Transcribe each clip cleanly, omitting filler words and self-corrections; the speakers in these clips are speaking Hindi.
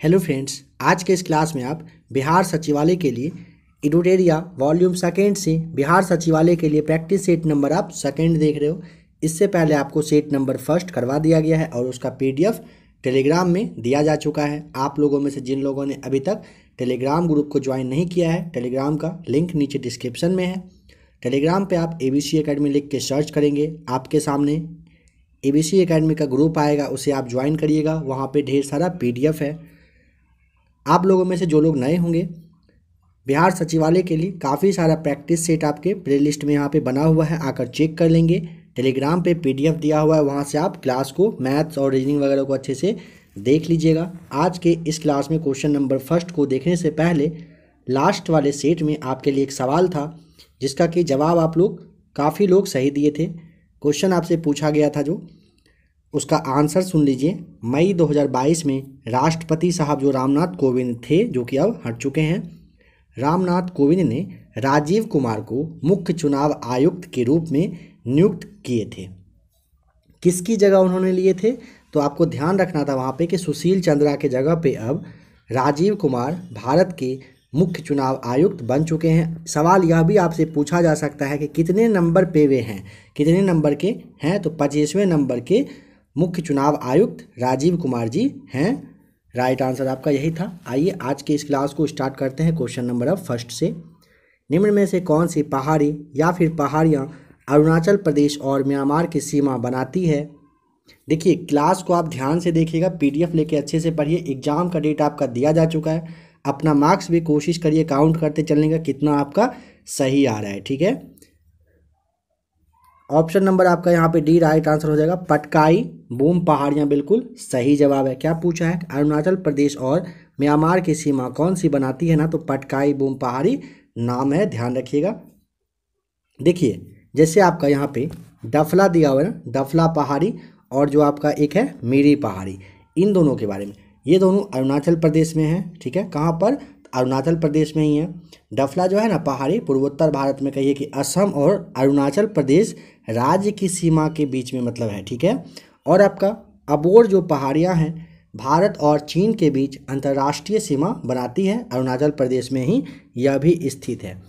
हेलो फ्रेंड्स, आज के इस क्लास में आप बिहार सचिवालय के लिए एडुटेरिया वॉल्यूम सेकेंड से बिहार सचिवालय के लिए प्रैक्टिस सेट नंबर आप सेकेंड देख रहे हो। इससे पहले आपको सेट नंबर फर्स्ट करवा दिया गया है और उसका पीडीएफ टेलीग्राम में दिया जा चुका है। आप लोगों में से जिन लोगों ने अभी तक टेलीग्राम ग्रुप को ज्वाइन नहीं किया है, टेलीग्राम का लिंक नीचे डिस्क्रिप्शन में है। टेलीग्राम पर आप ABC एकेडमी लिख के सर्च करेंगे, आपके सामने ABC एकेडमी का ग्रुप आएगा, उसे आप ज्वाइन करिएगा। वहाँ पे ढेर सारा PDF है। आप लोगों में से जो लोग नए होंगे, बिहार सचिवालय के लिए काफ़ी सारा प्रैक्टिस सेट आपके प्लेलिस्ट में यहाँ पे बना हुआ है, आकर चेक कर लेंगे। टेलीग्राम पे PDF दिया हुआ है, वहाँ से आप क्लास को मैथ्स और रीजनिंग वगैरह को अच्छे से देख लीजिएगा। आज के इस क्लास में क्वेश्चन नंबर फर्स्ट को देखने से पहले लास्ट वाले सेट में आपके लिए एक सवाल था जिसका कि जवाब आप लोग काफ़ी लोग सही दिए थे। क्वेश्चन आपसे पूछा गया था, जो उसका आंसर सुन लीजिए। मई 2022 में राष्ट्रपति साहब जो रामनाथ कोविंद थे, जो कि अब हट चुके हैं, रामनाथ कोविंद ने राजीव कुमार को मुख्य चुनाव आयुक्त के रूप में नियुक्त किए थे। किसकी जगह उन्होंने लिए थे? तो आपको ध्यान रखना था वहाँ पे कि सुशील चंद्रा के जगह पे अब राजीव कुमार भारत के मुख्य चुनाव आयुक्त बन चुके हैं। सवाल यह भी आपसे पूछा जा सकता है कि कितने नंबर पे वे हैं, कितने नंबर के हैं? तो 25वें नंबर के मुख्य चुनाव आयुक्त राजीव कुमार जी हैं। राइट आंसर आपका यही था। आइए आज के इस क्लास को स्टार्ट करते हैं क्वेश्चन नंबर अब फर्स्ट से। निम्न में से कौन सी पहाड़ी या फिर पहाड़ियाँ अरुणाचल प्रदेश और म्यांमार की सीमा बनाती है? देखिए, क्लास को आप ध्यान से देखिएगा, PDF लेके अच्छे से पढ़िए। एग्जाम का डेट आपका दिया जा चुका है। अपना मार्क्स भी कोशिश करिए काउंट करते चलने का, कितना आपका सही आ रहा है। ठीक है, ऑप्शन नंबर आपका यहाँ पे डी राइट आंसर हो जाएगा। पटकाई बूम पहाड़ियाँ बिल्कुल सही जवाब है। क्या पूछा है? अरुणाचल प्रदेश और म्यांमार की सीमा कौन सी बनाती है ना? तो पटकाई बूम पहाड़ी नाम है, ध्यान रखिएगा। देखिए, जैसे आपका यहाँ पे डफला दिया हुआ है ना, डफला पहाड़ी, और जो आपका एक है मीरी पहाड़ी, इन दोनों के बारे में, ये दोनों अरुणाचल प्रदेश में है। ठीक है, कहाँ पर? अरुणाचल प्रदेश में ही है। डफला जो है ना पहाड़ी, पूर्वोत्तर भारत में कहिए कि असम और अरुणाचल प्रदेश राज्य की सीमा के बीच में मतलब है। ठीक है, और आपका अबोर जो पहाड़ियाँ हैं भारत और चीन के बीच अंतर्राष्ट्रीय सीमा बनाती है, अरुणाचल प्रदेश में ही यह भी स्थित है।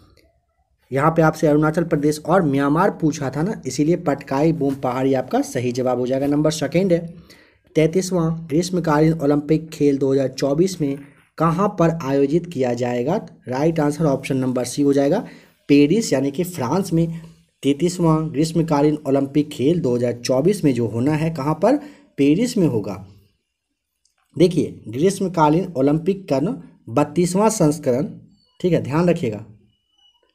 यहाँ पे आपसे अरुणाचल प्रदेश और म्यांमार पूछा था ना, इसीलिए पटकाई बूम पहाड़ी आपका सही जवाब हो जाएगा। नंबर सेकेंड है, 33वां ग्रीष्मकालीन ओलंपिक खेल 2024 में कहाँ पर आयोजित किया जाएगा? Right answer option number C हो जाएगा, पेरिस यानी कि फ्रांस में। 33वां ग्रीष्मकालीन ओलंपिक खेल 2024 में जो होना है, कहाँ पर? पेरिस में होगा। देखिए, ग्रीष्मकालीन ओलंपिक का ना 32वां संस्करण, ठीक है, ध्यान रखिएगा,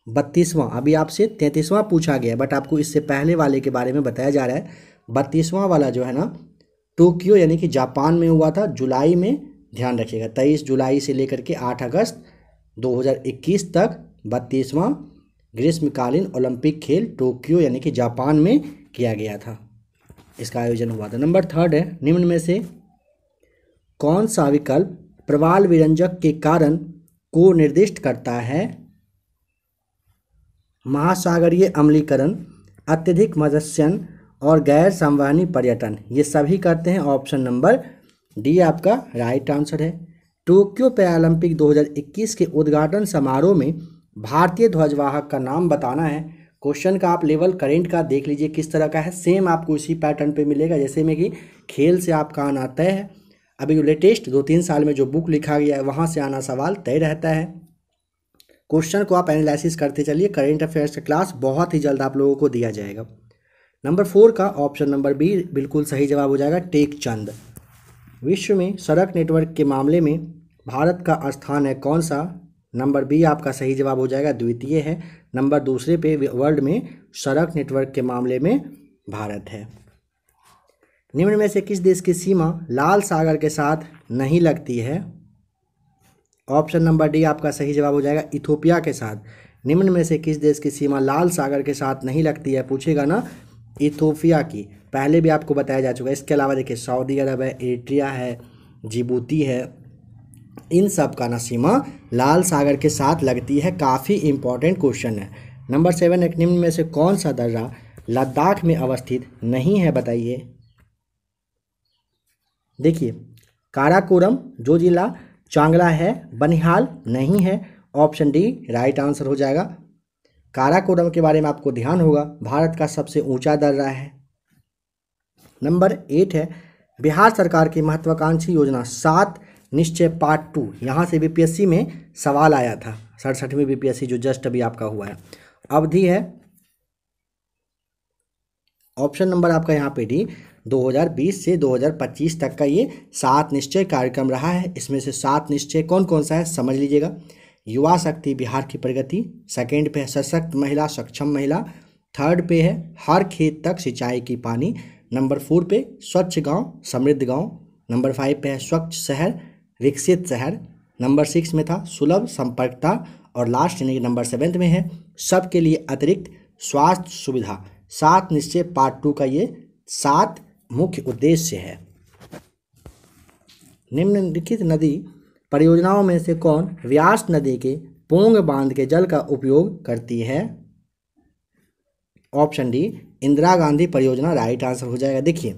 32वां। अभी आपसे 33वां पूछा गया, बट आपको इससे पहले वाले के बारे में बताया जा रहा है। 32वां वाला जो है ना, टोक्यो यानी कि जापान में हुआ था, जुलाई में। ध्यान रखिएगा, 23 जुलाई से लेकर के 8 अगस्त 2021 तक 32वां ग्रीष्मकालीन ओलंपिक खेल टोक्यो यानी कि जापान में किया गया था, इसका आयोजन हुआ था। नंबर थर्ड है, निम्न में से कौन सा विकल्प प्रवाल विरंजक के कारण को निर्दिष्ट करता है? महासागरीय अम्लीकरण, अत्यधिक मत्स्यन और गैर संवहनी पर्यटन, ये सभी करते हैं। ऑप्शन नंबर डी आपका राइट आंसर है। टोक्यो पैरालंपिक 2021 के उद्घाटन समारोह में भारतीय ध्वजवाहक का नाम बताना है। क्वेश्चन का आप लेवल करेंट का देख लीजिए किस तरह का है, सेम आपको इसी पैटर्न पे मिलेगा जैसे में कि खेल से आपका आना तय है। अभी लेटेस्ट 2-3 साल में जो बुक लिखा गया है वहाँ से आना सवाल तय रहता है। क्वेश्चन को आप एनालिसिस करते चलिए। करेंट अफेयर्स का क्लास बहुत ही जल्द आप लोगों को दिया जाएगा। नंबर 4 का ऑप्शन नंबर बी बिल्कुल सही जवाब हो जाएगा, टेकचंद। विश्व में सड़क नेटवर्क के मामले में भारत का स्थान है कौन सा? नंबर बी आपका सही जवाब हो जाएगा, द्वितीय है। नंबर दूसरे पे वर्ल्ड में सड़क नेटवर्क के मामले में भारत है। निम्न में से किस देश की सीमा लाल सागर के साथ नहीं लगती है? ऑप्शन नंबर डी आपका सही जवाब हो जाएगा, इथोपिया के साथ। निम्न में से किस देश की सीमा लाल सागर के साथ नहीं लगती है, पूछेगा ना, इथोपिया की। पहले भी आपको बताया जा चुका है। इसके अलावा देखिए, सऊदी अरब है, एरिट्रिया है, जिबूती है, इन सब का ना सीमा लाल सागर के साथ लगती है। काफ़ी इंपॉर्टेंट क्वेश्चन है। नंबर 7, एक निम्न में से कौन सा दर्रा लद्दाख में अवस्थित नहीं है, बताइए। देखिए, काराकोरम जो जिला चांगला है, बनिहाल नहीं है। ऑप्शन डी राइट आंसर हो जाएगा। काराकोरम के बारे में आपको ध्यान होगा, भारत का सबसे ऊंचा दर्रा है। नंबर 8 है, बिहार सरकार की महत्वाकांक्षी योजना 7 निश्चय पार्ट 2। यहाँ से बीपीएससी में सवाल आया था, 67वीं बीपीएससी जो जस्ट अभी आपका हुआ है। अवधि है, ऑप्शन नंबर आपका यहाँ पे डी, 2020 से 2025 तक का ये 7 निश्चय कार्यक्रम रहा है। इसमें से 7 निश्चय कौन कौन सा है समझ लीजिएगा। युवा शक्ति बिहार की प्रगति, सेकंड पे है सशक्त महिला सक्षम महिला, थर्ड पे है हर खेत तक सिंचाई की पानी, नंबर 4 पे स्वच्छ गांव समृद्ध गांव, नंबर 5 पे है स्वच्छ शहर विकसित शहर, नंबर 6 में था सुलभ संपर्कता, और लास्ट यानी कि नंबर 7 में है सबके लिए अतिरिक्त स्वास्थ्य सुविधा। 7 निश्चय पार्ट 2 का ये 7 मुख्य उद्देश्य है। निम्नलिखित नदी परियोजनाओं में से कौन व्यास नदी के पोंग बांध के जल का उपयोग करती है? ऑप्शन डी इंदिरा गांधी परियोजना राइट आंसर हो जाएगा। देखिए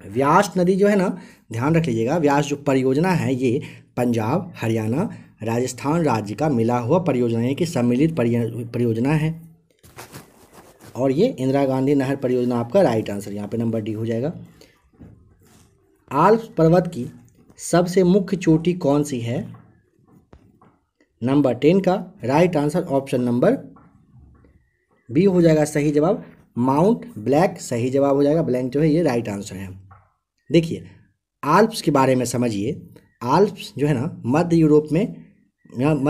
व्यास नदी जो है ना, ध्यान रख लीजिएगा, व्यास जो परियोजना है ये पंजाब हरियाणा राजस्थान राज्य का मिला हुआ परियोजना है कि सम्मिलित परियोजना है, और ये इंदिरा गांधी नहर परियोजना आपका राइट आंसर यहाँ पे नंबर डी हो जाएगा। आल्प्स पर्वत की सबसे मुख्य चोटी कौन सी है? नंबर 10 का right answer option number B हो जाएगा सही जवाब, माउंट ब्लैक सही जवाब हो जाएगा। ब्लैंक जो है ये राइट आंसर है। देखिए आल्प्स के बारे में समझिए। आल्प्स जो है ना मध्य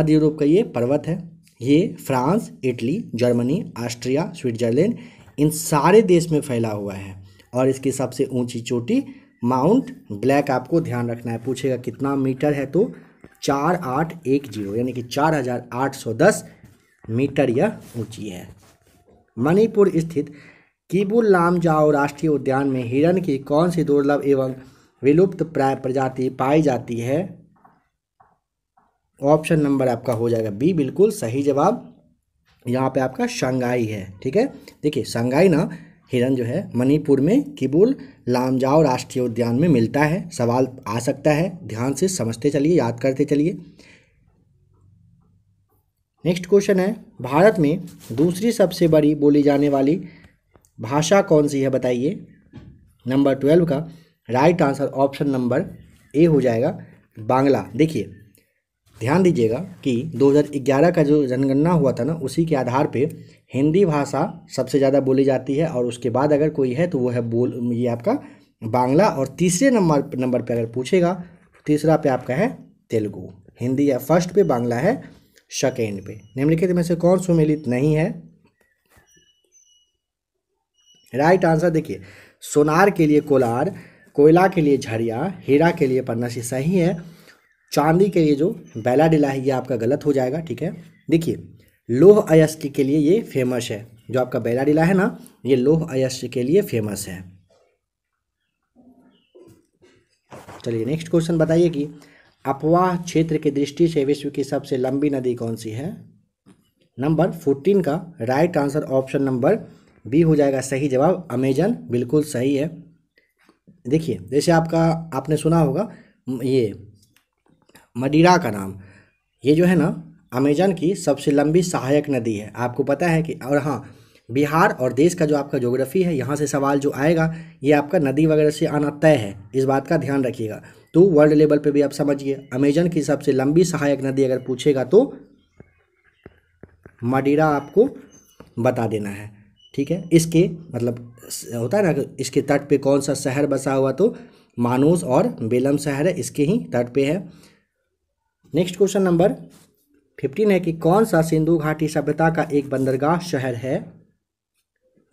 यूरोप का ये पर्वत है। ये France Italy Germany Austria Switzerland इन सारे देश में फैला हुआ है, और इसकी सबसे ऊंची चोटी माउंट ब्लैक आपको ध्यान रखना है। पूछेगा कितना मीटर है तो 4810 यानी कि 4810 मीटर यह ऊंची है। मणिपुर स्थित किबुल लामजाओ राष्ट्रीय उद्यान में हिरण की कौन सी दुर्लभ एवं विलुप्त प्राय प्रजाति पाई जाती है? ऑप्शन नंबर आपका हो जाएगा बी, बिल्कुल सही जवाब। यहाँ पे आपका शंघाई है। ठीक है, देखिए शंघाई ना हिरन जो है मणिपुर में किबुल लामजाओ राष्ट्रीय उद्यान में मिलता है। सवाल आ सकता है, ध्यान से समझते चलिए, याद करते चलिए। नेक्स्ट क्वेश्चन है, भारत में दूसरी सबसे बड़ी बोली जाने वाली भाषा कौन सी है बताइए? नंबर 12 का right answer option number A हो जाएगा बांग्ला। देखिए ध्यान दीजिएगा कि 2011 का जो जनगणना हुआ था ना, उसी के आधार पे हिंदी भाषा सबसे ज़्यादा बोली जाती है, और उसके बाद अगर कोई है तो वो है ये आपका बांग्ला, और तीसरे नंबर पे अगर पूछेगा तीसरा पे आपका है तेलुगु। हिंदी या फर्स्ट पे, बांग्ला है सेकेंड पे। निम्नलिखित में से कौन सुमेलित नहीं है? राइट आंसर देखिए सोनार के लिए कोलार, कोयला के लिए झरिया, हीरा के लिए पन्नासी सही है, चांदी के लिए जो बैलाडिला है ये आपका गलत हो जाएगा। ठीक है, देखिए लौह अयस्क के लिए ये फेमस है, जो आपका बैलाडिला है ना ये लौह अयस्क के लिए फेमस है। चलिए नेक्स्ट क्वेश्चन बताइए कि अपवाह क्षेत्र की दृष्टि से विश्व की सबसे लंबी नदी कौन सी है? नंबर 14 का right answer option number B हो जाएगा सही जवाब, अमेजन, बिल्कुल सही है। देखिए जैसे आपने सुना होगा ये मदिरा का नाम, ये जो है ना अमेजन की सबसे लंबी सहायक नदी है, आपको पता है कि। और हाँ, बिहार और देश का जो आपका ज्योग्राफी है, यहाँ से सवाल जो आएगा ये आपका नदी वगैरह से आना तय है, इस बात का ध्यान रखिएगा। तो वर्ल्ड लेवल पे भी आप समझिए, अमेजन की सबसे लंबी सहायक नदी अगर पूछेगा तो मदिरा आपको बता देना है। ठीक है, इसके मतलब होता है ना कि इसके तट पे कौन सा शहर बसा हुआ, तो मानोस और बेलम शहर है, इसके ही तट पे है। नेक्स्ट क्वेश्चन नंबर 15 है कि कौन सा सिंधु घाटी सभ्यता का एक बंदरगाह शहर है?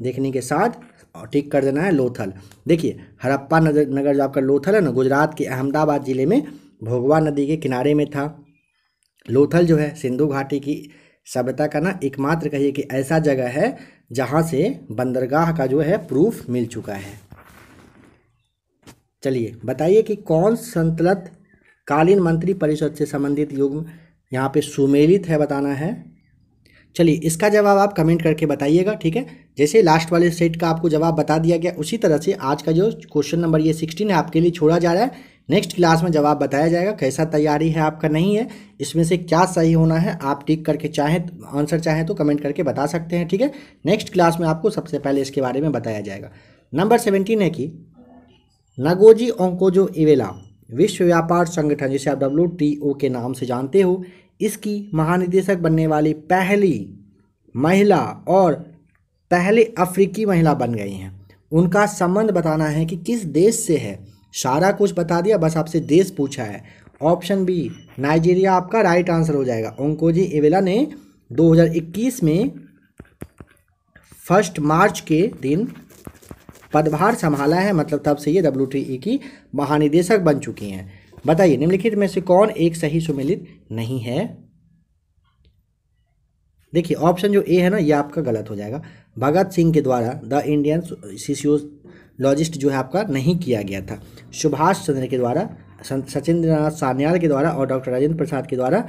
देखने के साथ टिक कर देना है लोथल। देखिए हड़प्पा नगर जो आपका लोथल है ना, गुजरात के अहमदाबाद जिले में भोगवा नदी के किनारे में था। लोथल जो है सिंधु घाटी की सभ्यता का ना एकमात्र कहिए कि ऐसा जगह है जहाँ से बंदरगाह का जो है प्रूफ मिल चुका है। चलिए बताइए कि कौन संतलत कालीन मंत्री परिषद से संबंधित युग्म यहाँ पे सुमेलित है, बताना है। चलिए इसका जवाब आप कमेंट करके बताइएगा। ठीक है, जैसे लास्ट वाले सेट का आपको जवाब बता दिया गया, उसी तरह से आज का जो क्वेश्चन नंबर ये 16 है आपके लिए छोड़ा जा रहा है। नेक्स्ट क्लास में जवाब बताया जाएगा। कैसा तैयारी है आपका नहीं है, इसमें से क्या सही होना है आप टिक करके आंसर चाहें तो कमेंट करके बता सकते हैं, ठीक है। नेक्स्ट क्लास में आपको सबसे पहले इसके बारे में बताया जाएगा। नंबर 17 है कि नगोजी ओंकोजो-इवेला विश्व व्यापार संगठन, जिसे आप WTO के नाम से जानते हो, इसकी महानिदेशक बनने वाली पहली महिला और पहले अफ्रीकी महिला बन गई हैं। उनका संबंध बताना है कि किस देश से है। सारा कुछ बता दिया, बस आपसे देश पूछा है। ऑप्शन बी नाइजीरिया आपका राइट आंसर हो जाएगा। ओंकोजी-इवेला ने 2021 में 1 मार्च के दिन पदभार संभाला है, मतलब तब से ये WTO की महानिदेशक बन चुकी हैं। बताइए निम्नलिखित में से कौन एक सही सुमेलित नहीं है। देखिए ऑप्शन जो ए है ना, ये आपका गलत हो जाएगा। भगत सिंह के द्वारा द इंडियन सोशियोलॉजिस्ट जो है आपका नहीं किया गया था। सुभाष चंद्र के द्वारा, सचिंद्रनाथ सान्याल के द्वारा और डॉक्टर राजेंद्र प्रसाद के द्वारा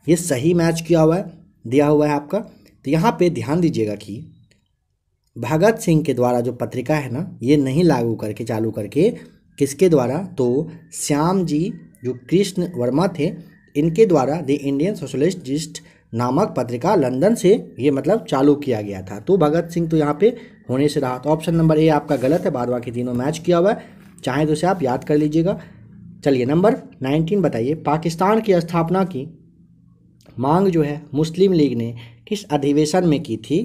ये सही मैच किया हुआ है, दिया हुआ है आपका। तो यहाँ पे ध्यान दीजिएगा कि भगत सिंह के द्वारा जो पत्रिका है ना, ये नहीं लागू करके चालू करके किसके द्वारा, तो श्याम जी जो कृष्ण वर्मा थे, इनके द्वारा द इंडियन सोशलिस्ट नामक पत्रिका लंदन से ये मतलब चालू किया गया था। तो भगत सिंह तो यहाँ पे होने से रहा। तो ऑप्शन नंबर ए आपका गलत है, बाद बाकी तीनों मैच किया हुआ है, चाहे तो उसे आप याद कर लीजिएगा। चलिए नंबर 19 बताइए, पाकिस्तान की स्थापना की मांग जो है मुस्लिम लीग ने किस अधिवेशन में की थी।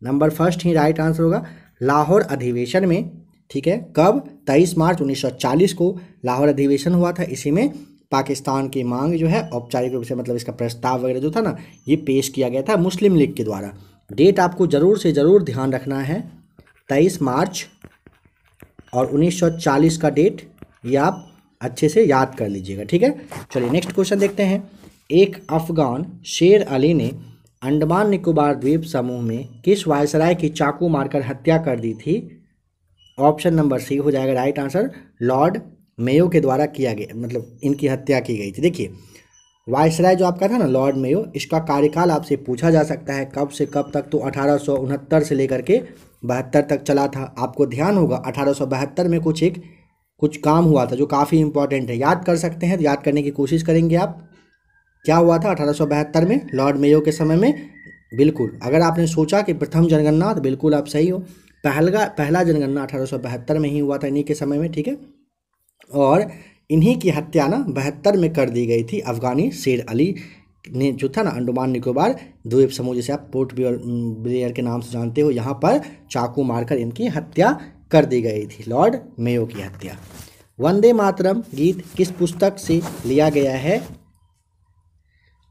नंबर फर्स्ट ही राइट आंसर होगा, लाहौर अधिवेशन में, ठीक है। कब? 23 मार्च 1940 को लाहौर अधिवेशन हुआ था। इसी में पाकिस्तान की मांग जो है औपचारिक रूप से, मतलब इसका प्रस्ताव वगैरह जो था ना, ये पेश किया गया था मुस्लिम लीग के द्वारा। डेट आपको ज़रूर से ज़रूर ध्यान रखना है, 23 मार्च और 1940 का डेट, ये आप अच्छे से याद कर लीजिएगा, ठीक है। चलिए नेक्स्ट क्वेश्चन देखते हैं। एक अफगान शेर अली ने अंडमान निकोबार द्वीप समूह में किस वायसराय की चाकू मारकर हत्या कर दी थी। ऑप्शन नंबर सी हो जाएगा राइट आंसर, लॉर्ड मेयो के द्वारा किया गया, मतलब इनकी हत्या की गई थी। देखिए वायसराय जो आपका था ना लॉर्ड मेयो, इसका कार्यकाल आपसे पूछा जा सकता है कब से कब तक, तो 1869 से लेकर के 72 तक चला था। आपको ध्यान होगा 1872 में कुछ काम हुआ था जो काफ़ी इंपॉर्टेंट है, याद कर सकते हैं, तो याद करने की कोशिश करेंगे आप। क्या हुआ था 1872 में लॉर्ड मेयो के समय में? बिल्कुल, अगर आपने सोचा कि प्रथम जनगणना, तो बिल्कुल आप सही हो। पहला जनगणना 1872 में ही हुआ था, इन्हीं के समय में, ठीक है। और इन्हीं की हत्या ना 72 में कर दी गई थी। अफगानी शेर अली ने जो था ना अंडमान निकोबार द्वीप समूह, जिसे आप पोर्ट ब्लेयर के नाम से जानते हो, यहाँ पर चाकू मारकर इनकी हत्या कर दी गई थी, लॉर्ड मेयो की हत्या। वंदे मातरम गीत किस पुस्तक से लिया गया है।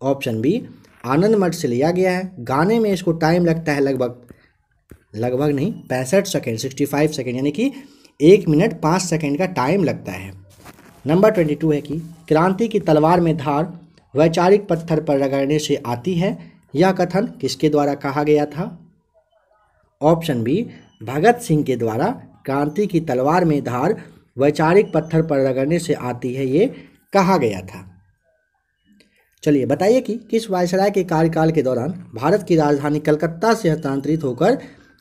ऑप्शन बी आनंद मठ से लिया गया है। गाने में इसको टाइम लगता है लगभग नहीं 65 सेकेंड, 65 सेकेंड, यानी कि 1 मिनट 5 सेकेंड का टाइम लगता है। नंबर 22 है कि क्रांति की तलवार में धार वैचारिक पत्थर पर रगड़ने से आती है, यह कथन किसके द्वारा कहा गया था। ऑप्शन बी भगत सिंह के द्वारा क्रांति की तलवार में धार वैचारिक पत्थर पर रगड़ने से आती है, ये कहा गया था। चलिए बताइए कि किस वायसराय के कार्यकाल के दौरान भारत की राजधानी कलकत्ता से हस्तांतरित होकर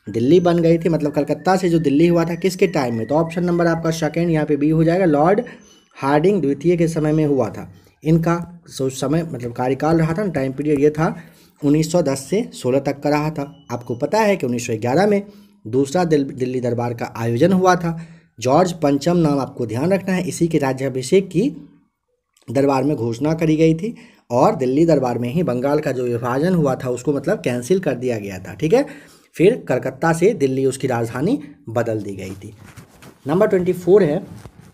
दिल्ली बन गई थी, मतलब कलकत्ता से जो दिल्ली हुआ था किसके टाइम में। तो ऑप्शन नंबर आपका सेकेंड यहाँ पे बी हो जाएगा, लॉर्ड हार्डिंग द्वितीय के समय में हुआ था। इनका समय मतलब कार्यकाल रहा था, टाइम पीरियड ये था 1910 से 16 तक का रहा था। आपको पता है कि 1911 में दूसरा दिल्ली दरबार का आयोजन हुआ था। जॉर्ज पंचम नाम आपको ध्यान रखना है, इसी के राज्याभिषेक की दरबार में घोषणा करी गई थी, और दिल्ली दरबार में ही बंगाल का जो विभाजन हुआ था उसको मतलब कैंसिल कर दिया गया था, ठीक है। फिर कलकत्ता से दिल्ली उसकी राजधानी बदल दी गई थी। नंबर 24 है,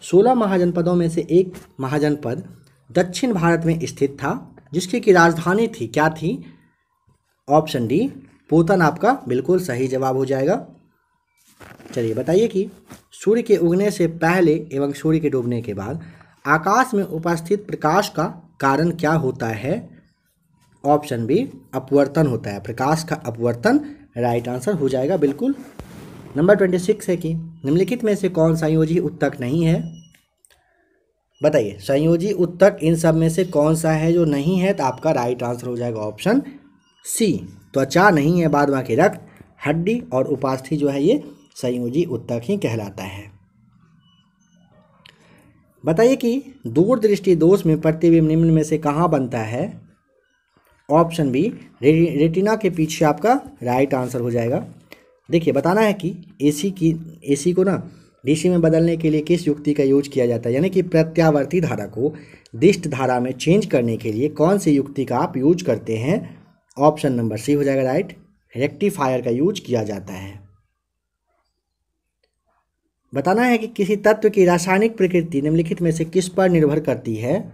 16 महाजनपदों में से एक महाजनपद दक्षिण भारत में स्थित था, जिसकी की राजधानी थी, क्या थी। ऑप्शन डी पोतन आपका बिल्कुल सही जवाब हो जाएगा। चलिए बताइए कि सूर्य के उगने से पहले एवं सूर्य के डूबने के बाद आकाश में उपस्थित प्रकाश का कारण क्या होता है। ऑप्शन बी अपवर्तन होता है, प्रकाश का अपवर्तन राइट आंसर हो जाएगा बिल्कुल। नंबर 26 है कि निम्नलिखित में से कौन संयोजी उत्तक नहीं है। बताइए संयोजी उत्तक इन सब में से कौन सा है जो नहीं है, तो आपका राइट आंसर हो जाएगा ऑप्शन सी, त्वचा नहीं है, बाद बाकी रक्त, हड्डी और उपास्थि जो है ये संयोजी उत्तक ही कहलाता है। बताइए कि दूरदृष्टि दोष में प्रतिबिंब निम्न में से कहाँ बनता है। ऑप्शन बी रेटिना के पीछे आपका राइट आंसर हो जाएगा। देखिए बताना है कि एसी को ना डीसी में बदलने के लिए किस युक्ति का यूज किया जाता है, यानी कि प्रत्यावर्ती धारा को दिष्ट धारा में चेंज करने के लिए कौन सी युक्ति का आप यूज करते हैं। ऑप्शन नंबर सी हो जाएगा राइट, रेक्टिफायर का यूज किया जाता है। बताना है कि किसी तत्व की रासायनिक प्रकृति निम्नलिखित में से किस पर निर्भर करती है।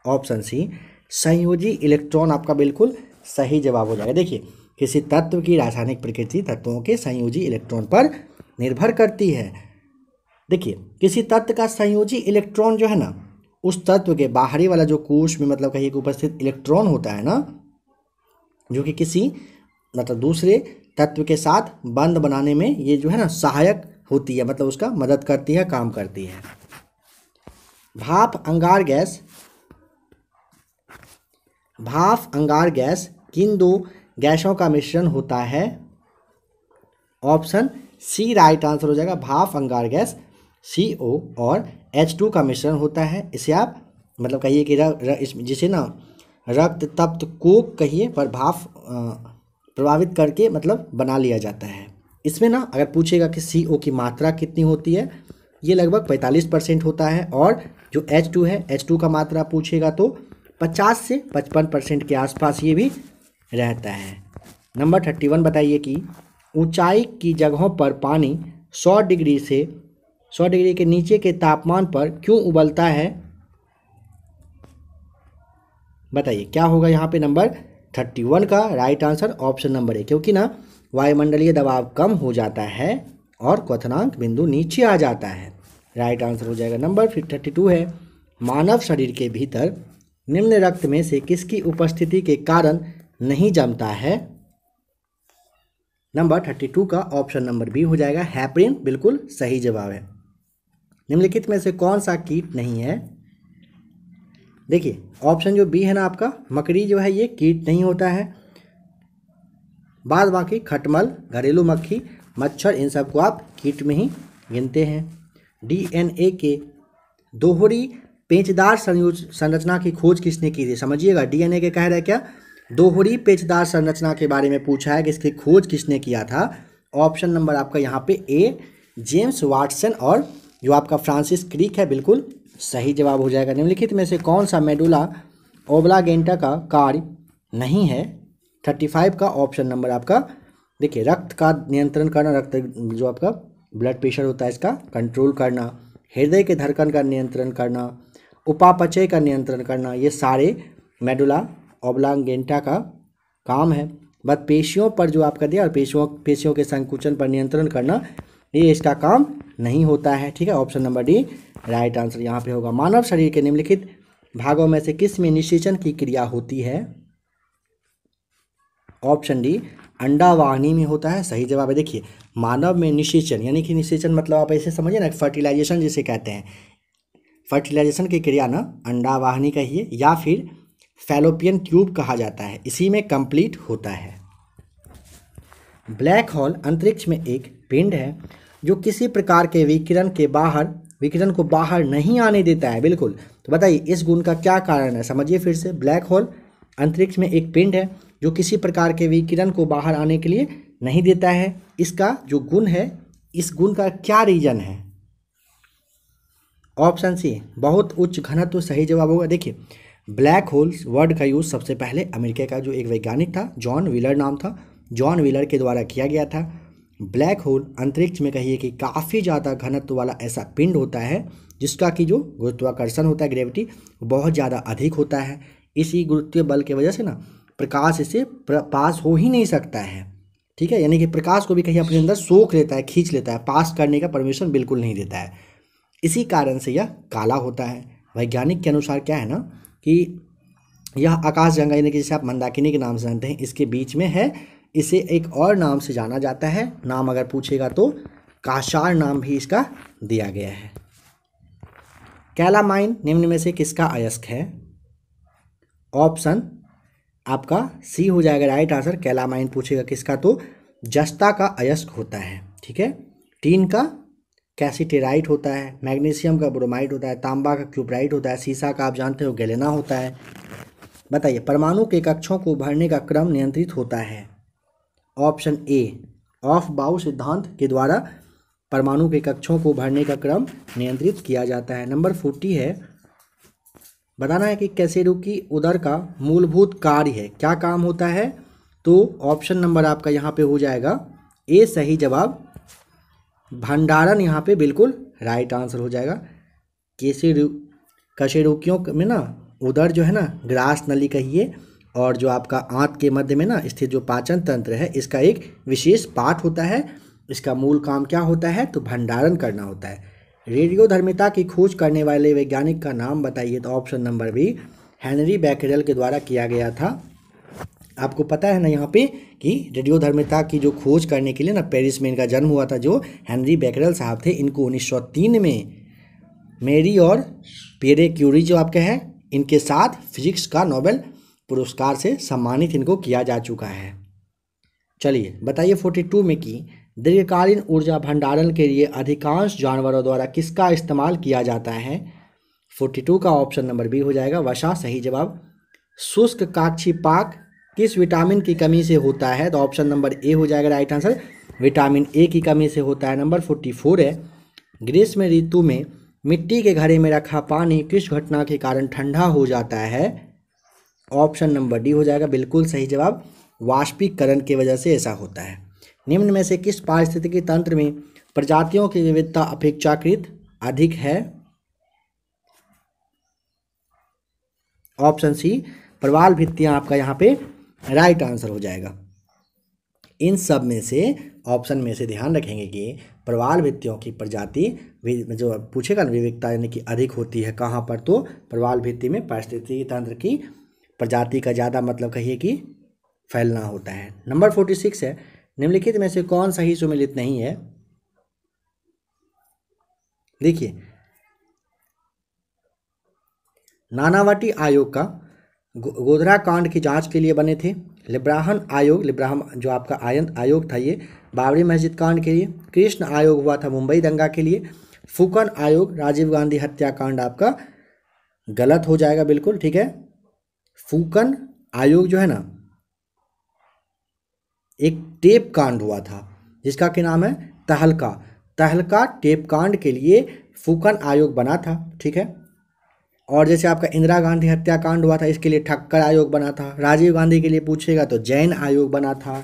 ऑप्शन सी संयोजी इलेक्ट्रॉन आपका बिल्कुल सही जवाब हो जाएगा। देखिए किसी तत्व की रासायनिक प्रकृति तत्वों के संयोजी इलेक्ट्रॉन पर निर्भर करती है। देखिए किसी तत्व का संयोजी इलेक्ट्रॉन जो है ना, उस तत्व के बाहरी वाला जो कोश में मतलब कहिए कि उपस्थित इलेक्ट्रॉन होता है ना, जो कि किसी मतलब दूसरे तत्व के साथ बंध बनाने में ये जो है ना सहायक होती है, मतलब उसका मदद करती है, काम करती है। भाप अंगार गैस किन दो गैसों का मिश्रण होता है। ऑप्शन सी राइट आंसर हो जाएगा। भाप अंगार गैस CO और H2 का मिश्रण होता है। इसे आप मतलब कहिए कि जिसे ना रक्त तप्त कोक कहिए, पर भाप प्रभावित करके मतलब बना लिया जाता है। इसमें ना अगर पूछेगा कि CO की मात्रा कितनी होती है, ये लगभग 45% होता है, और जो H2 है, H2 का मात्रा पूछेगा तो 50 से 55% के आसपास ये भी रहता है। नंबर 31 बताइए कि ऊंचाई की जगहों पर पानी 100 डिग्री के नीचे के तापमान पर क्यों उबलता है। बताइए क्या होगा यहाँ पे। नंबर 31 का राइट आंसर ऑप्शन नंबर है, क्योंकि ना वायुमंडलीय दबाव कम हो जाता है और क्वथनांक बिंदु नीचे आ जाता है। राइट आंसर हो जाएगा। नंबर 32 है, मानव शरीर के भीतर निम्न रक्त में से किसकी उपस्थिति के कारण नहीं जमता है। नंबर 32 का ऑप्शन नंबर बी हो जाएगा, हेपरिन बिल्कुल सही जवाब है। निम्नलिखित में से कौन सा कीट नहीं है। देखिए ऑप्शन जो बी है ना आपका, मकड़ी जो है ये कीट नहीं होता है। बाद बाकी खटमल, घरेलू मक्खी, मच्छर, इन सबको आप कीट में ही गिनते हैं। DNA के दोहरी पेचदार संरचना की खोज किसने की थी। समझिएगा DNA के कह रहे क्या, दोहरी पेचदार संरचना के बारे में पूछा है कि इसकी खोज किसने किया था। ऑप्शन नंबर आपका यहाँ पे ए जेम्स वाटसन, और जो आपका फ्रांसिस क्रिक है बिल्कुल सही जवाब हो जाएगा। निम्नलिखित में से कौन सा मेडुला ओब्लांगेटा का कार्य नहीं है। 35 का ऑप्शन नंबर आपका, देखिए रक्त का नियंत्रण करना, रक्त जो आपका ब्लड प्रेशर होता है इसका कंट्रोल करना, हृदय के धड़कन का नियंत्रण करना, उपापचय का नियंत्रण करना, ये सारे मेडुला ओब्लांगेटा का काम है। बस पेशियों पर जो आपका दिया, और पेशियों के संकुचन पर नियंत्रण करना, ये इसका काम नहीं होता है। ठीक है, option number D right answer यहाँ पे होगा। मानव शरीर के निम्नलिखित भागों में से किस में निषेचन की क्रिया होती है। ऑप्शन डी अंडावाहिनी में होता है, सही जवाब है। देखिए मानव में निषेचन, यानी कि निषेचन मतलब आप ऐसे समझिए ना, फर्टिलाइजेशन जिसे कहते हैं, फर्टिलाइजेशन की क्रिया ना अंडावाहिनी कहिए या फिर फैलोपियन ट्यूब कहा जाता है, इसी में कंप्लीट होता है। ब्लैक होल अंतरिक्ष में एक पिंड है जो किसी प्रकार के विकिरण को बाहर नहीं आने देता है। बिल्कुल, तो बताइए इस गुण का क्या कारण है। समझिए फिर से, ब्लैक होल अंतरिक्ष में एक पिंड है जो किसी प्रकार के विकिरण को बाहर आने के लिए नहीं देता है। इसका जो गुण है, इस गुण का क्या रीजन है। ऑप्शन सी बहुत उच्च घनत्व सही जवाब होगा। देखिए ब्लैक होल्स वर्ड का यूज सबसे पहले अमेरिका का जो एक वैज्ञानिक था, जॉन व्हीलर नाम था, जॉन व्हीलर के द्वारा किया गया था। ब्लैक होल अंतरिक्ष में कहिए कि काफ़ी ज़्यादा घनत्व वाला ऐसा पिंड होता है जिसका कि जो गुरुत्वाकर्षण होता है, ग्रेविटी, बहुत ज़्यादा अधिक होता है। इसी गुरुत्वीय बल की वजह से ना प्रकाश इसे पास हो ही नहीं सकता है। ठीक है, यानी कि प्रकाश को भी कहीं अपने अंदर सोख लेता है, खींच लेता है, पास करने का परमिशन बिल्कुल नहीं देता है। इसी कारण से यह काला होता है। वैज्ञानिक के अनुसार क्या है ना कि यह आकाशगंगा, यानी कि जिसे आप मंदाकिनी के नाम से जानते हैं, इसके बीच में है। इसे एक और नाम से जाना जाता है, नाम अगर पूछेगा तो काशार नाम भी इसका दिया गया है। कैलामाइन निम्न में से किसका अयस्क है। ऑप्शन आपका सी हो जाएगा राइट आंसर। कैलामाइन पूछेगा किसका तो जस्ता का अयस्क होता है। ठीक है, टीन का कैसिटेराइट होता है, मैग्नीशियम का ब्रोमाइड होता है, तांबा का क्यूप्राइट होता है, सीसा का आप जानते हो गैलेना होता है। बताइए परमाणु के कक्षों को भरने का क्रम नियंत्रित होता है। ऑप्शन ए ऑफ बाउ सिद्धांत के द्वारा परमाणु के कक्षों को भरने का क्रम नियंत्रित किया जाता है। नंबर 40 है, बताना है कि कशेरुकी उदर का मूलभूत कार्य है, क्या काम होता है। तो ऑप्शन नंबर आपका यहाँ पे हो जाएगा ए सही जवाब, भंडारण यहाँ पे बिल्कुल राइट आंसर हो जाएगा। कशेरुकियों में ना उदर जो है ना ग्रास नली कहिए, और जो आपका आंत के मध्य में ना स्थित जो पाचन तंत्र है इसका एक विशेष पार्ट होता है। इसका मूल काम क्या होता है, तो भंडारण करना होता है। रेडियोधर्मिता की खोज करने वाले वैज्ञानिक का नाम बताइए। तो ऑप्शन नंबर बी हेनरी बैकेरेल के द्वारा किया गया था। आपको पता है ना यहाँ पे कि रेडियोधर्मिता की जो खोज करने के लिए ना पेरिस में इनका जन्म हुआ था, जो हेनरी बैकेरेल साहब थे। इनको 1903 में मेरी और पियरे क्यूरी जो आपके हैं इनके साथ फिजिक्स का नोबेल पुरस्कार से सम्मानित इनको किया जा चुका है। चलिए बताइए 42 में कि दीर्घकालीन ऊर्जा भंडारण के लिए अधिकांश जानवरों द्वारा किसका इस्तेमाल किया जाता है। 42 का ऑप्शन नंबर बी हो जाएगा, वसा सही जवाब। शुष्क काक्षीपाक किस विटामिन की कमी से होता है। तो ऑप्शन नंबर ए हो जाएगा राइट आंसर, विटामिन ए की कमी से होता है। नंबर 44 है, ग्रीष्म ऋतु में मिट्टी के घड़े में रखा पानी किस घटना के कारण ठंडा हो जाता है। ऑप्शन नंबर डी हो जाएगा बिल्कुल सही जवाब, वाष्पीकरण की वजह से ऐसा होता है। निम्न में से किस पारिस्थितिकी तंत्र में प्रजातियों की विविधता अपेक्षाकृत अधिक है। ऑप्शन सी प्रवाल भित्तियां आपका यहाँ पे राइट आंसर हो जाएगा। इन सब में से ऑप्शन में से ध्यान रखेंगे कि प्रवाल भित्तियों की प्रजाति जो पूछेगा ना विविधता यानी कि अधिक होती है कहाँ पर, तो प्रवाल भित्ति में पारिस्थितिकी तंत्र की प्रजाति का ज़्यादा मतलब कहिए कि फैलना होता है। नंबर 46 है, निम्नलिखित में से कौन सही सुमेलित नहीं है। देखिए नानावटी आयोग का गोधरा कांड की जांच के लिए बने थे। लिब्राहन आयोग, लिब्राहम जो आपका आयोग था ये बाबरी मस्जिद कांड के लिए। कृष्ण आयोग हुआ था मुंबई दंगा के लिए। फुकन आयोग राजीव गांधी हत्याकांड आपका गलत हो जाएगा बिल्कुल, ठीक है। फुकन आयोग जो है ना एक टेप कांड हुआ था जिसका क्या नाम है, तहलका। तहलका टेप कांड के लिए फुकन आयोग बना था, ठीक है। और जैसे आपका इंदिरा गांधी हत्याकांड हुआ था इसके लिए ठक्कर आयोग बना था। राजीव गांधी के लिए पूछेगा तो जैन आयोग बना था।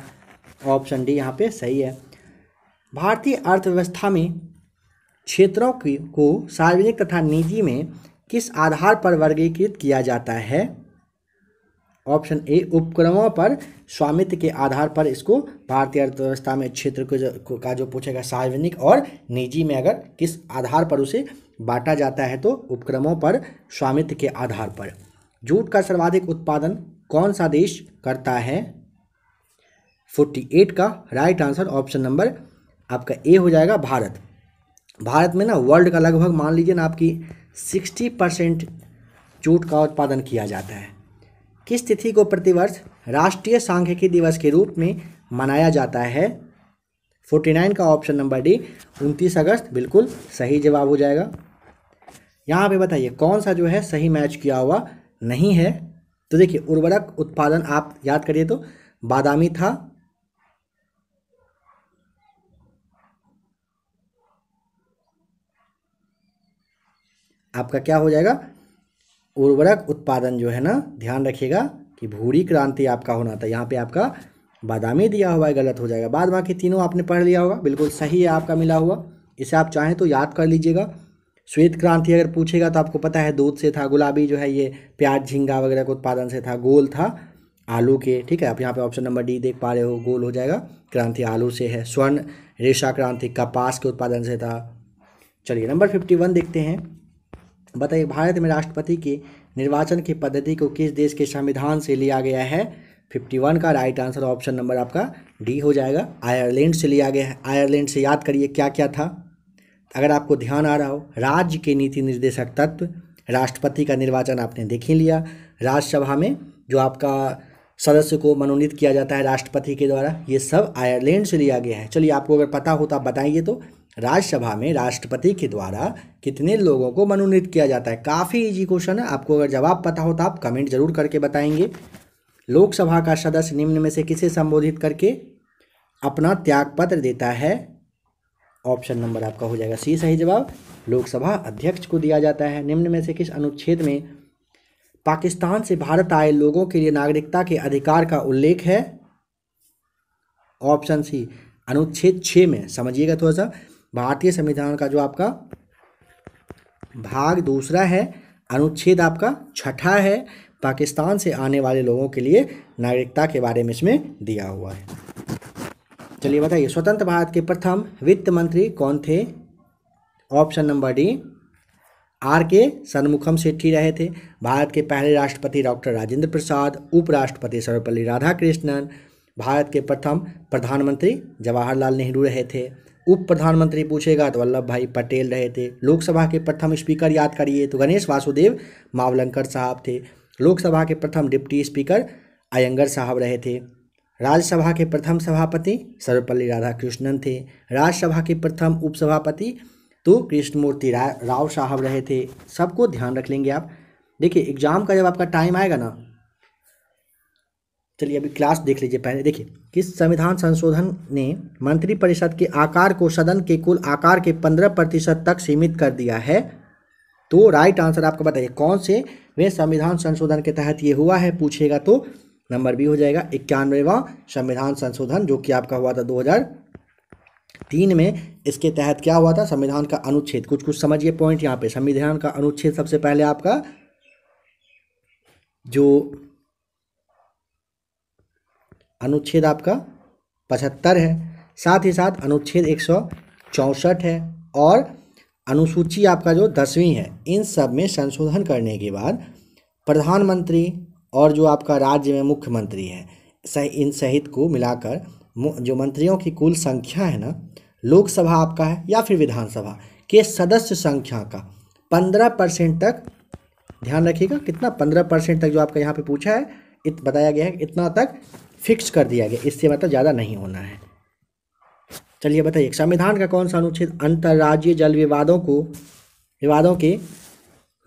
ऑप्शन डी यहाँ पे सही है। भारतीय अर्थव्यवस्था में क्षेत्रों को सार्वजनिक तथा निजी में किस आधार पर वर्गीकृत किया जाता है। ऑप्शन ए उपक्रमों पर स्वामित्व के आधार पर इसको भारतीय अर्थव्यवस्था में क्षेत्र का जो पूछेगा सार्वजनिक और निजी में अगर किस आधार पर उसे बांटा जाता है तो उपक्रमों पर स्वामित्व के आधार पर। जूट का सर्वाधिक उत्पादन कौन सा देश करता है। 48 का राइट आंसर ऑप्शन नंबर आपका ए हो जाएगा, भारत। भारत में ना वर्ल्ड का लगभग मान लीजिए ना आपकी 60% जूट का उत्पादन किया जाता है। किस तिथि को प्रतिवर्ष राष्ट्रीय सांख्यिकी दिवस के रूप में मनाया जाता है। 49 का ऑप्शन नंबर डी 29 अगस्त बिल्कुल सही जवाब हो जाएगा। यहाँ पे बताइए कौन सा जो है सही मैच किया हुआ नहीं है। तो देखिए उर्वरक उत्पादन आप याद करिए तो बादामी था, आपका क्या हो जाएगा उर्वरक उत्पादन जो है ना ध्यान रखिएगा कि भूरी क्रांति आपका होना था, यहाँ पे आपका बादामी दिया हुआ है, गलत हो जाएगा। बाद बाकी तीनों आपने पढ़ लिया होगा, बिल्कुल सही है आपका मिला हुआ। इसे आप चाहें तो याद कर लीजिएगा। श्वेत क्रांति अगर पूछेगा तो आपको पता है दूध से था। गुलाबी जो है ये प्याज झींगा वगैरह के उत्पादन से था। गोल था आलू के, ठीक है। आप यहाँ पे ऑप्शन नंबर डी देख पा रहे हो, गोल हो जाएगा, क्रांति आलू से है। स्वर्ण रेशा क्रांति कपास के उत्पादन से था। चलिए नंबर 51 देखते हैं। बताइए भारत में राष्ट्रपति के निर्वाचन की पद्धति को किस देश के संविधान से लिया गया है। 51 का राइट आंसर ऑप्शन नंबर आपका डी हो जाएगा, आयरलैंड से लिया गया है। आयरलैंड से याद करिए क्या क्या था, अगर आपको ध्यान आ रहा हो। राज्य के नीति निर्देशक तत्व, राष्ट्रपति का निर्वाचन आपने देख ही लिया। राज्यसभा में जो आपका सदस्य को मनोनीत किया जाता है राष्ट्रपति के द्वारा, ये सब आयरलैंड से लिया गया है। चलिए आपको अगर पता हो तो आप बताइए तो राज्यसभा में राष्ट्रपति के द्वारा कितने लोगों को मनोनीत किया जाता है? काफ़ी इजी क्वेश्चन है, आपको अगर जवाब पता हो तो आप कमेंट जरूर करके बताएंगे। लोकसभा का सदस्य निम्न में से किसे संबोधित करके अपना त्यागपत्र देता है? ऑप्शन नंबर आपका हो जाएगा सी सही जवाब, लोकसभा अध्यक्ष को दिया जाता है। निम्न में से किस अनुच्छेद में पाकिस्तान से भारत आए लोगों के लिए नागरिकता के अधिकार का उल्लेख है? ऑप्शन सी अनुच्छेद 6 में। समझिएगा थोड़ा सा, भारतीय संविधान का जो आपका भाग दूसरा है, अनुच्छेद आपका 6 है, पाकिस्तान से आने वाले लोगों के लिए नागरिकता के बारे में इसमें दिया हुआ है। चलिए बताइए, स्वतंत्र भारत के प्रथम वित्त मंत्री कौन थे? ऑप्शन नंबर डी आर के षणमुखम सेठी रहे थे। भारत के पहले राष्ट्रपति डॉक्टर राजेंद्र प्रसाद, उपराष्ट्रपति सर्वपल्ली राधाकृष्णन, भारत के प्रथम प्रधानमंत्री जवाहरलाल नेहरू रहे थे। उप प्रधानमंत्री पूछेगा तो वल्लभ भाई पटेल रहे थे। लोकसभा के प्रथम स्पीकर याद करिए तो गणेश वासुदेव मावलंकर साहब थे। लोकसभा के प्रथम डिप्टी स्पीकर अयंगर साहब रहे थे। राज्यसभा के प्रथम सभापति सर्वपल्ली राधाकृष्णन थे। राज्यसभा के प्रथम उपसभापति तो कृष्णमूर्ति राव साहब रहे थे। सबको ध्यान रख लेंगे आप। देखिए एग्जाम का जब आपका टाइम आएगा ना, चलिए अभी क्लास देख लीजिए पहले। देखिए, किस संविधान संशोधन ने मंत्रिपरिषद के आकार को सदन के कुल आकार के 15% तक सीमित कर दिया है? तो राइट आंसर आपको बताइए कौन से वे संविधान संशोधन के तहत ये हुआ है, पूछेगा तो नंबर बी हो जाएगा 91वां संविधान संशोधन, जो कि आपका हुआ था 2003 में। इसके तहत क्या हुआ था? संविधान का अनुच्छेद, कुछ समझिए पॉइंट यहाँ पे। संविधान का अनुच्छेद सबसे पहले आपका जो अनुच्छेद आपका 75 है, साथ ही साथ अनुच्छेद 164 है और अनुसूची आपका जो 10वीं है। इन सब में संशोधन करने के बाद प्रधानमंत्री और जो आपका राज्य में मुख्यमंत्री है, इन सहित को मिलाकर जो मंत्रियों की कुल संख्या है ना, लोकसभा आपका है या फिर विधानसभा के सदस्य संख्या का 15% तक, ध्यान रखिएगा कितना, 15% तक जो आपका यहाँ पे पूछा है बताया गया है, इतना तक फिक्स कर दिया गया, इससे मतलब ज़्यादा नहीं होना है। चलिए बताइए, संविधान का कौन सा अनुच्छेद अंतर्राज्यीय जल विवादों के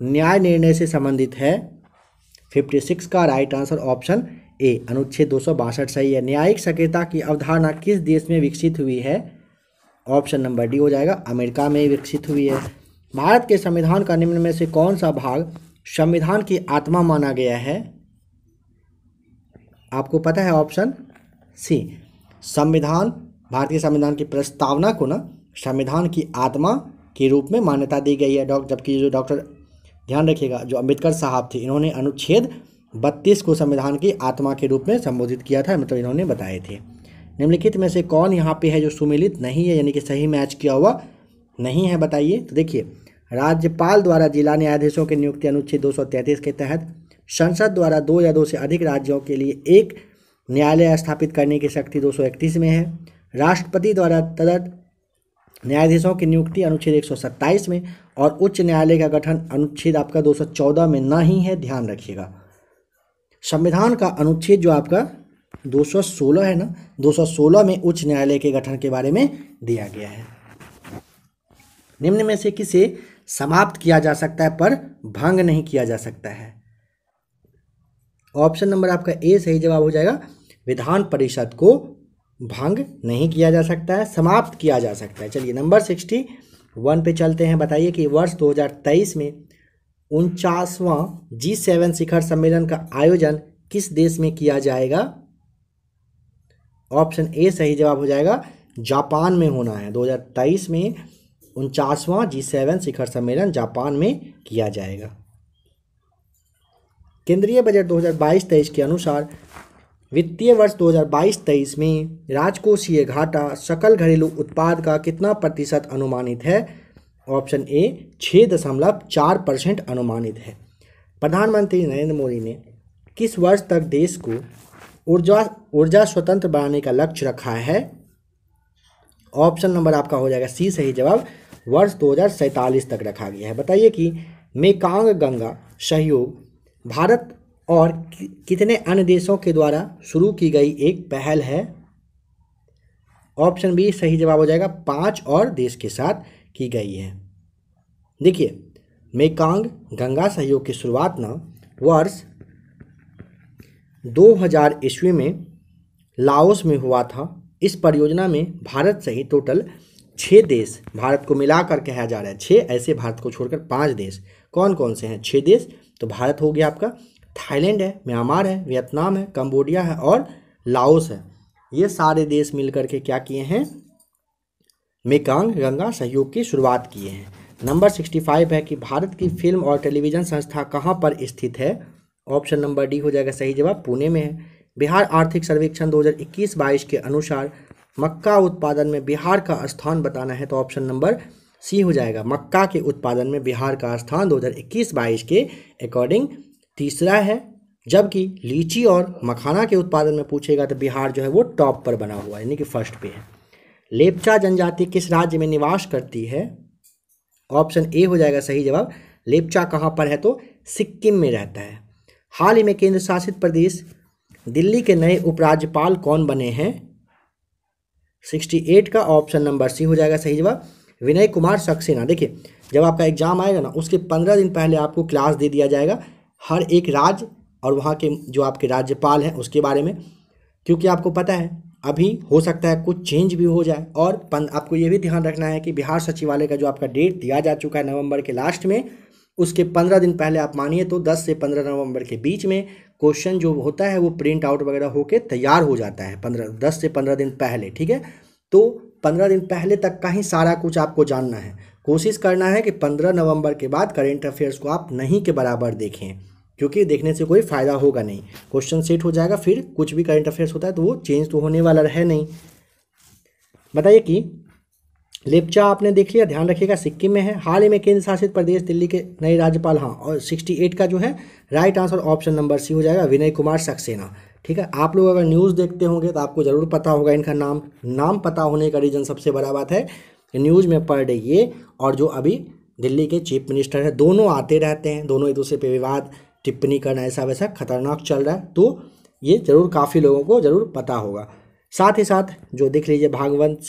न्याय निर्णय से संबंधित है? 56 का राइट आंसर ऑप्शन ए अनुच्छेद 262 सही है। न्यायिक सक्रियता की अवधारणा किस देश में विकसित हुई है? ऑप्शन नंबर डी हो जाएगा, अमेरिका में विकसित हुई है। भारत के संविधान का निम्न में से कौन सा भाग संविधान की आत्मा माना गया है? आपको पता है ऑप्शन सी, संविधान, भारतीय संविधान की प्रस्तावना को ना संविधान की आत्मा के रूप में मान्यता दी गई है। जबकि जो डॉक्टर, ध्यान रखिएगा, जो अंबेडकर साहब थे, इन्होंने अनुच्छेद 32 को संविधान की आत्मा के रूप में संबोधित किया था, मतलब इन्होंने बताए थे। निम्नलिखित में से कौन यहाँ पे है जो सुमेलित नहीं है, यानी कि सही मैच किया हुआ नहीं है, बताइए। तो देखिए, राज्यपाल द्वारा जिला न्यायाधीशों की नियुक्ति अनुच्छेद 233 के तहत, संसद द्वारा 2 या 2 से अधिक राज्यों के लिए एक न्यायालय स्थापित करने की शक्ति 231 में है। राष्ट्रपति द्वारा तदर्थ न्यायाधीशों की नियुक्ति अनुच्छेद 127 में, और उच्च न्यायालय का गठन अनुच्छेद आपका 214 में नहीं है, ध्यान रखिएगा। संविधान का अनुच्छेद जो आपका 216 है ना, 216 में उच्च न्यायालय के गठन के बारे में दिया गया है। निम्न में से किसे समाप्त किया जा सकता है पर भंग नहीं किया जा सकता है? ऑप्शन नंबर आपका ए सही जवाब हो जाएगा, विधान परिषद को भंग नहीं किया जा सकता है, समाप्त किया जा सकता है। चलिए नंबर 61 पे चलते हैं। बताइए कि वर्ष 2023 में 49वां G7 शिखर सम्मेलन का आयोजन किस देश में किया जाएगा? ऑप्शन ए सही जवाब हो जाएगा, जापान में होना है। 2023 में 49वां G7 शिखर सम्मेलन जापान में किया जाएगा। केंद्रीय बजट 2022-23 के अनुसार वित्तीय वर्ष 2022-23 में राजकोषीय घाटा सकल घरेलू उत्पाद का कितना प्रतिशत अनुमानित है? ऑप्शन ए 6.4% अनुमानित है। प्रधानमंत्री नरेंद्र मोदी ने किस वर्ष तक देश को ऊर्जा स्वतंत्र बनाने का लक्ष्य रखा है? ऑप्शन नंबर आपका हो जाएगा सी सही जवाब, वर्ष 2047 तक रखा गया है। बताइए कि मेकांग गंगा सहयोग भारत और कितने अन्य देशों के द्वारा शुरू की गई एक पहल है? ऑप्शन बी सही जवाब हो जाएगा, 5 और देश के साथ की गई है। देखिए, मेकांग गंगा सहयोग की शुरुआत ना वर्ष 2000 ईस्वी में लाओस में हुआ था। इस परियोजना में भारत सहित टोटल 6 देश, भारत को मिलाकर कहा जा रहा है 6, ऐसे भारत को छोड़कर 5 देश। कौन कौन से हैं 6 देश? तो भारत हो गया आपका, थाईलैंड है, म्यांमार है, वियतनाम है, कंबोडिया है और लाओस है। ये सारे देश मिलकर के क्या किए हैं? मेकांग गंगा सहयोग की शुरुआत किए हैं। नंबर 65 है कि भारत की फिल्म और टेलीविज़न संस्था कहाँ पर स्थित है? ऑप्शन नंबर डी हो जाएगा सही जवाब, पुणे में है। बिहार आर्थिक सर्वेक्षण 2021-22 के अनुसार मक्का उत्पादन में बिहार का स्थान बताना है, तो ऑप्शन नंबर सी हो जाएगा, मक्का के उत्पादन में बिहार का स्थान 2021-22 के अकॉर्डिंग तीसरा है। जबकि लीची और मखाना के उत्पादन में पूछेगा तो बिहार जो है वो टॉप पर बना हुआ है, यानी कि फर्स्ट पे है। लेप्चा जनजाति किस राज्य में निवास करती है? ऑप्शन ए हो जाएगा सही जवाब, लेप्चा कहाँ पर है? तो सिक्किम में रहता है। हाल ही में केंद्र शासित प्रदेश दिल्ली के नए उपराज्यपाल कौन बने हैं? 68 का ऑप्शन नंबर सी हो जाएगा सही जवाब, विनय कुमार सक्सेना। देखिए, जब आपका एग्जाम आएगा ना, उसके 15 दिन पहले आपको क्लास दे दिया जाएगा हर एक राज्य और वहाँ के जो आपके राज्यपाल हैं उसके बारे में, क्योंकि आपको पता है अभी हो सकता है कुछ चेंज भी हो जाए। और आपको ये भी ध्यान रखना है कि बिहार सचिवालय का जो आपका डेट दिया जा चुका है नवंबर के लास्ट में, उसके 15 दिन पहले आप मानिए तो 10 से 15 नवंबर के बीच में क्वेश्चन जो होता है वो प्रिंट आउट वगैरह होके तैयार हो जाता है 10 से 15 दिन पहले, ठीक है। तो 15 दिन पहले तक का ही सारा कुछ आपको जानना है। कोशिश करना है कि 15 नवंबर के बाद करेंट अफेयर्स को आप नहीं के बराबर देखें, क्योंकि देखने से कोई फ़ायदा होगा नहीं। क्वेश्चन सेट हो जाएगा, फिर कुछ भी करंट अफेयर्स होता है तो वो चेंज तो होने वाला है नहीं। बताइए कि लेप्चा आपने देख लिया, ध्यान रखिएगा सिक्किम में है। हाल ही में केंद्र शासित प्रदेश दिल्ली के नए राज्यपाल, हाँ, और 68 का जो है right answer option number C हो जाएगा, विनय कुमार सक्सेना। ठीक है, आप लोग अगर न्यूज़ देखते होंगे तो आपको ज़रूर पता होगा इनका नाम पता होने का रीज़न सबसे बड़ा बात है कि न्यूज़ में पर डे ये और जो अभी दिल्ली के चीफ मिनिस्टर है दोनों आते रहते हैं, दोनों एक दूसरे पे विवाद टिप्पणी करना ऐसा वैसा खतरनाक चल रहा है, तो ये ज़रूर काफ़ी लोगों को ज़रूर पता होगा। साथ ही साथ जो देख लीजिए भागवंत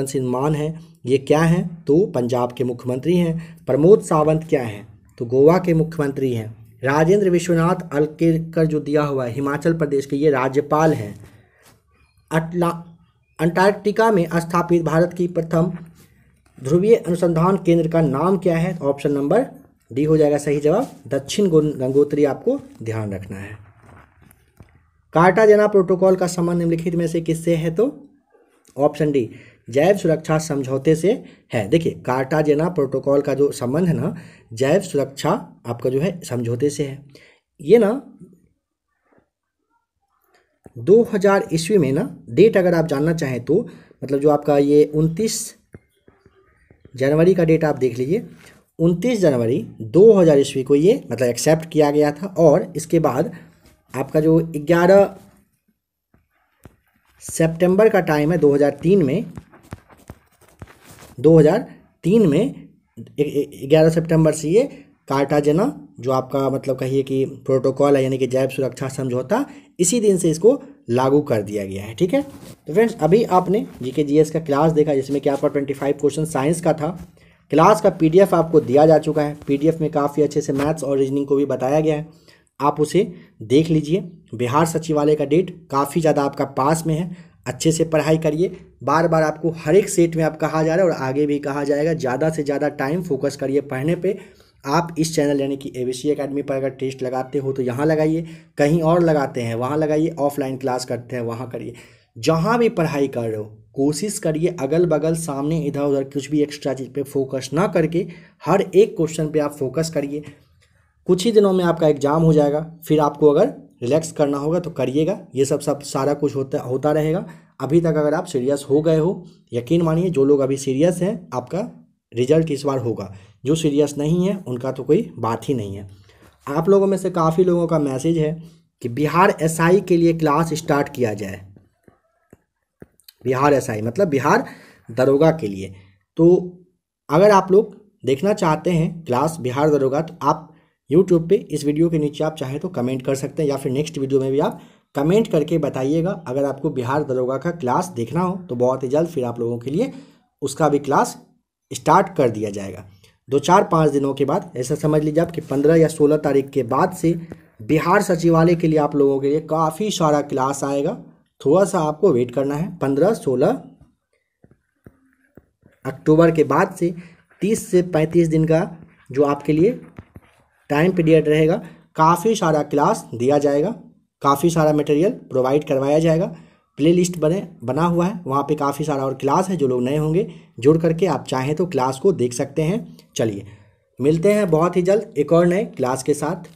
सिंह मान है, ये क्या हैं? तो पंजाब के मुख्यमंत्री हैं। प्रमोद सावंत क्या हैं? तो गोवा के मुख्यमंत्री हैं। राजेंद्र विश्वनाथ अलकेरकर जो दिया हुआ है हिमाचल प्रदेश के, ये राज्यपाल हैं। अंटार्कटिका में स्थापित भारत की प्रथम ध्रुवीय अनुसंधान केंद्र का नाम क्या है? ऑप्शन नंबर डी हो जाएगा सही जवाब, दक्षिण गंगोत्री आपको ध्यान रखना है। कार्टाजेना प्रोटोकॉल का संबंध निम्नलिखित में से किससे है? तो ऑप्शन डी, जैव सुरक्षा समझौते से है। देखिए, कार्टाजेना प्रोटोकॉल का जो संबंध है ना, जैव सुरक्षा आपका जो है समझौते से है। ये ना 2000 ईस्वी में ना, डेट अगर आप जानना चाहें तो मतलब जो आपका ये 29 जनवरी का डेट आप देख लीजिए, 29 जनवरी 2000 ईस्वी को ये मतलब एक्सेप्ट किया गया था। और इसके बाद आपका जो 11 सितंबर का टाइम है 2003 में 11 सितंबर से ये कार्टाजेना जो आपका मतलब कहिए कि प्रोटोकॉल है, यानी कि जैव सुरक्षा समझौता, इसी दिन से इसको लागू कर दिया गया है। ठीक है, तो फ्रेंड्स अभी आपने जीके जीएस का क्लास देखा जिसमें कि आपका 25 क्वेश्चन साइंस का था। क्लास का पीडीएफ आपको दिया जा चुका है। पीडीएफ में काफ़ी अच्छे से मैथ्स और रीजनिंग को भी बताया गया है, आप उसे देख लीजिए। बिहार सचिवालय का डेट काफ़ी ज़्यादा आपका पास में है, अच्छे से पढ़ाई करिए। बार बार आपको हर एक सेट में आप कहा जा रहा है और आगे भी कहा जाएगा, ज़्यादा से ज़्यादा टाइम फोकस करिए पढ़ने पे। आप इस चैनल यानी कि एबीसी एकेडमी पर अगर टेस्ट लगाते हो तो यहाँ लगाइए, कहीं और लगाते हैं वहाँ लगाइए, ऑफलाइन क्लास करते हैं वहाँ करिए। जहाँ भी पढ़ाई कर रहे हो कोशिश करिए अगल बगल सामने इधर उधर कुछ भी एक्स्ट्रा चीज़ पे फोकस ना करके हर एक क्वेश्चन पे आप फोकस करिए। कुछ ही दिनों में आपका एग्ज़ाम हो जाएगा, फिर आपको अगर रिलैक्स करना होगा तो करिएगा। ये सब सारा कुछ होता रहेगा। अभी तक अगर आप सीरियस हो गए हो, यकीन मानिए जो लोग अभी सीरियस हैं आपका रिजल्ट इस बार होगा, जो सीरियस नहीं है उनका तो कोई बात ही नहीं है। आप लोगों में से काफ़ी लोगों का मैसेज है कि बिहार एसआई के लिए क्लास स्टार्ट किया जाए। बिहार एसआई मतलब बिहार दरोगा के लिए। तो अगर आप लोग देखना चाहते हैं क्लास बिहार दरोगा तो आप यूट्यूब पे इस वीडियो के नीचे आप चाहें तो कमेंट कर सकते हैं, या फिर नेक्स्ट वीडियो में भी आप कमेंट करके बताइएगा। अगर आपको बिहार दरोगा का क्लास देखना हो तो बहुत ही जल्द फिर आप लोगों के लिए उसका भी क्लास स्टार्ट कर दिया जाएगा। 2-4-5 दिनों के बाद, ऐसा समझ लीजिए आप कि 15 या 16 तारीख के बाद से बिहार सचिवालय के लिए आप लोगों के लिए काफ़ी सारा क्लास आएगा। थोड़ा सा आपको वेट करना है। 15-16 अक्टूबर के बाद से 30 से 35 दिन का जो आपके लिए टाइम पीरियड रहेगा, काफ़ी सारा क्लास दिया जाएगा, काफ़ी सारा मटेरियल प्रोवाइड करवाया जाएगा। प्ले लिस्ट बना हुआ है, वहाँ पे काफ़ी सारा और क्लास है। जो लोग नए होंगे जुड़ करके आप चाहें तो क्लास को देख सकते हैं। चलिए मिलते हैं बहुत ही जल्द एक और नए क्लास के साथ।